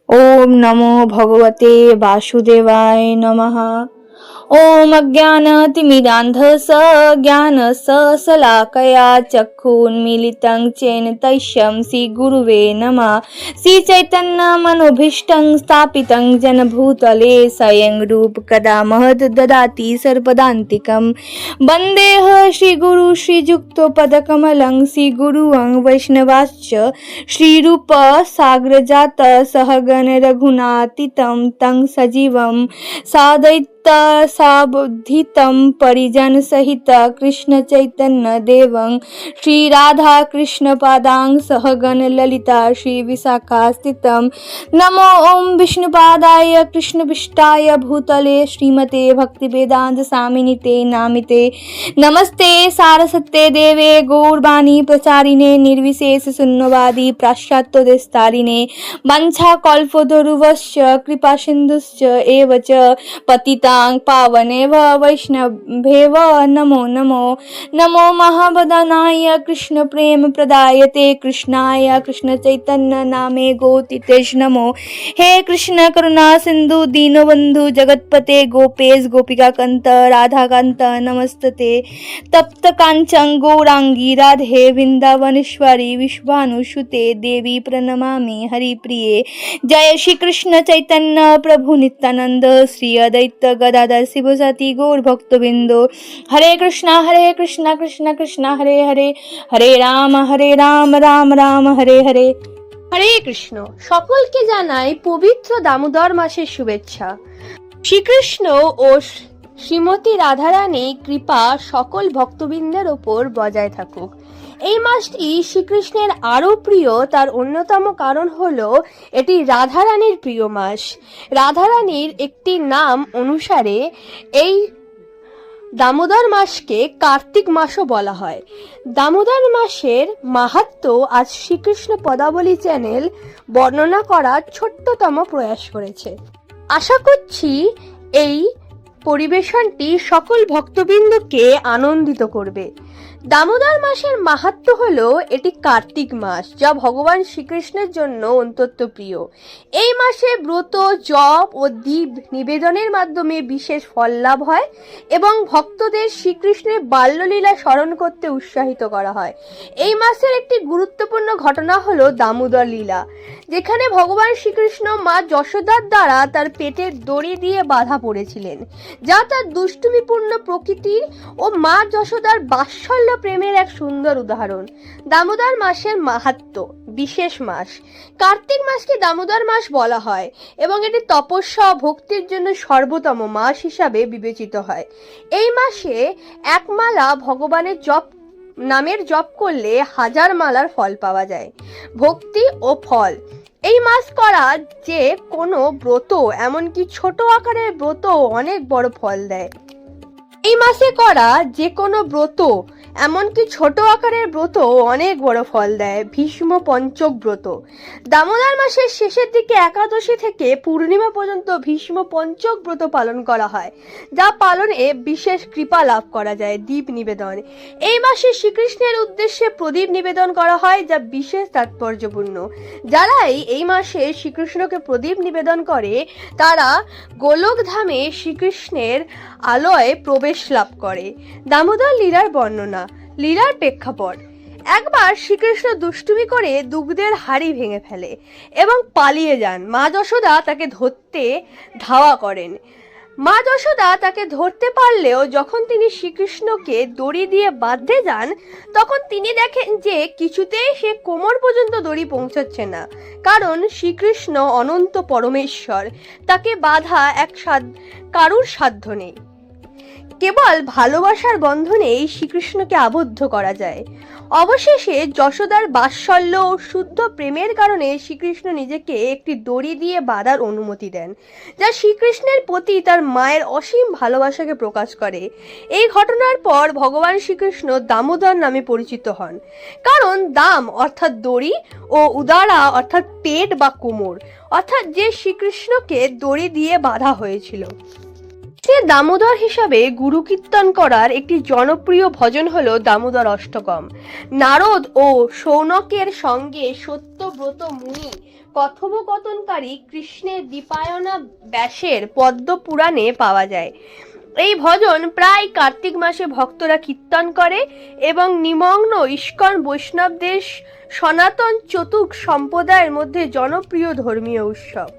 ओम नमो भगवते वासुदेवाय नमः। ओम अज्ञानतिमिरान्धस्य ज्ञानशलाकया चक्षुन्मीलितं येन तस्मै श्रीगुरुवे नमः। श्रीचैतन्यमनोभीष्टं स्थापितं येन भूतले स्वयं रूपं कदा महत् ददाति सर्वदान्तिकं। वन्देऽहं श्रीगुरुं श्रीयुक्तपदकमलं श्रीगुरुं वैष्णवांश्च श्रीरूपसाग्रजातं सहगण रघुनाथान्वितं तं सजीवं साद्वैतं साबुद्धितं परिजन सहित कृष्ण चैतन्य देवं श्री राधा कृष्ण पादां सहगण ललिता श्री विशाखास्तितं। नमो ओम विष्णुपादाय कृष्णपृष्ठाय भूतले श्रीमते भक्तिवेदांत स्वामिनिते नामिते। नमस्ते सारस्वते देवे गौरवाणी प्रचारिणे निर्विशेष शून्यवादी पाश्चात्यदेशतारिणे वंशाकल्पतरुभ्यश्च कृपा सिन्धुश्च एव च पतितां पावनेभ्यो वैष्णवेभ्यो नमो नमो। नमो महावदनाय कृष्ण प्रेम प्रदायते कृष्णाय कृष्ण चैतन्य नामे गौतीते नमो। हे कृष्ण करुणा सिंधु दीनबंधु जगतपते गोपेश गोपिका कांत राधा कांत नमस्तते। तप्त कांचन गौरांगी राधे वृंदावनेश्वरी विश्वानुसुते देवी प्रणमामि हरिप्रिये। जय श्री कृष्ण चैतन्य प्रभु नित्यानंद श्री अद्वैत गदाधर शिवसती गौर भक्तबिंदु। हरे कृष्णा कृष्णा कृष्णा हरे हरे, हरे राम राम राम हरे हरे। হরে কৃষ্ণ। সকলকে জানাই পবিত্র দামোদর মাসের শুভেচ্ছা। শ্রীকৃষ্ণ ও শ্রীমতী রাধারানী কৃপা সকল ভক্তবৃন্দের ওপর বজায় থাকুক। এই মাসটি শ্রীকৃষ্ণের আরো প্রিয়, তার অন্যতম কারণ হলো এটি রাধারানীর প্রিয় মাস। রাধারানীর একটি নাম অনুসারে এই দামোদর মাসকে কার্তিক মাসও বলা হয়। দামোদর মাসের মাহাত্ম্য আজ শ্রীকৃষ্ণ পদাবলী চ্যানেল বর্ণনা করার ছোট্টতম প্রয়াস করেছে। আশা করছি এই পরিবেশনটি সকল ভক্তবৃন্দকে আনন্দিত করবে। দামোদর মাসের মাহাত্ম্য হলো এটি কার্তিক মাস, যা ভগবান শ্রীকৃষ্ণের জন্য অত্যন্ত প্রিয়। এই মাসে ব্রত জপ ও দীপ নিবেদনের মাধ্যমে বিশেষ ফল লাভ হয় এবং ভক্তদের শ্রীকৃষ্ণের বাল্যলীলা স্মরণ করতে উৎসাহিত করা হয়। এই মাসের একটি গুরুত্বপূর্ণ ঘটনা হলো দামোদর লীলা, যেখানে ভগবান শ্রীকৃষ্ণ মা যশোদার দ্বারা তার পেটের দড়ি দিয়ে বাঁধা পড়েছিলেন, যা তার দুষ্টুমিপূর্ণ প্রকৃতির ও মা যশোদার বাৎসল্য প্রেমের এক সুন্দর উদাহরণ। দামোদর মাসের মাহাত্ম্য। বিশেষ মাস। কার্তিক মাসকে দামোদর মাস বলা হয় এবং এটি তপস্যা ও ভক্তির জন্য সর্বোত্তম মাস হিসাবে বিবেচিত হয়। এই মাসে এক মালা ভগবানের নামের জপ করলে 1000 মালার ফল পাওয়া যায়। ভক্তি ও ফল। এই মাস করা যে কোনো ব্রত, এমনকি ছোট আকারের ব্রত অনেক বড় ফল দেয়। এই মাসে করা যে কোনো ব্রত, এমনকি ছোট আকারের ব্রত অনেক বড় ফল দেয়। ভীষ্ম পঞ্চক ব্রত। দামোদর মাসের শেষের দিকে একাদশী থেকে পূর্ণিমা পর্যন্ত ভীষ্ম পঞ্চক ব্রত পালন করা হয়, যা পালনে বিশেষ কৃপা লাভ করা যায়। দীপ নিবেদন। এই মাসে শ্রীকৃষ্ণের উদ্দেশ্যে প্রদীপ নিবেদন করা হয়, যা বিশেষ তাৎপর্যপূর্ণ। যারাই এই মাসে শ্রীকৃষ্ণকে প্রদীপ নিবেদন করে তারা গোলক ধামে শ্রীকৃষ্ণের আলয়ে প্রবেশ লাভ করে। দামোদর লীলার বর্ণনা। লীলার প্রেক্ষাপট। একবার শ্রীকৃষ্ণ দুষ্টুমি করে দুগ্ধের হাঁড়ি ভেঙে ফেলে এবং পালিয়ে যান। মা যশোদা তাকে ধরতে ধাওয়া করেন। মা যশোদা তাকে ধরতে পারলেও যখন তিনি শ্রীকৃষ্ণকে দড়ি দিয়ে বাঁধতে যান, তখন তিনি দেখেন যে কিছুতেই সে কোমর পর্যন্ত দড়ি পৌঁছাচ্ছে না, কারণ শ্রীকৃষ্ণ অনন্ত পরমেশ্বর, তাকে বাঁধা কারুর সাধ্য নেই। কেবল ভালোবাসার বন্ধনেই শ্রীকৃষ্ণকে আবদ্ধ করা যায়। অবশেষে যশোদার বাৎসল্য ও শুদ্ধ প্রেমের কারণে শ্রীকৃষ্ণ নিজেকে একটি দড়ি দিয়ে বাঁধার অনুমতি দেন, যা শ্রীকৃষ্ণের প্রতি তার মায়ের অসীম ভালোবাসাকে প্রকাশ করে। এই ঘটনার পর ভগবান শ্রীকৃষ্ণ দামোদর নামে পরিচিত হন, কারণ দাম অর্থাৎ দড়ি ও উদারা অর্থাৎ পেট বা কোমর, অর্থাৎ যে শ্রীকৃষ্ণকে দড়ি দিয়ে বাঁধা হয়েছিল। দামোদর হিসাবে গুরু কীর্তন করার একটি জনপ্রিয় ভজন হলো দামোদর অষ্টকম। নারদ ও শৌনকের সঙ্গে সত্যব্রত মুনি কথোপকথনকারী কৃষ্ণের দীপায়না ব্যাসের পদ্ম পুরাণে পাওয়া যায়। এই ভজন প্রায় কার্তিক মাসে ভক্তরা কীর্তন করে এবং নিমগ্ন ইস্কন বৈষ্ণবদের সনাতন চতুক সম্প্রদায়ের মধ্যে জনপ্রিয় ধর্মীয় উৎসব।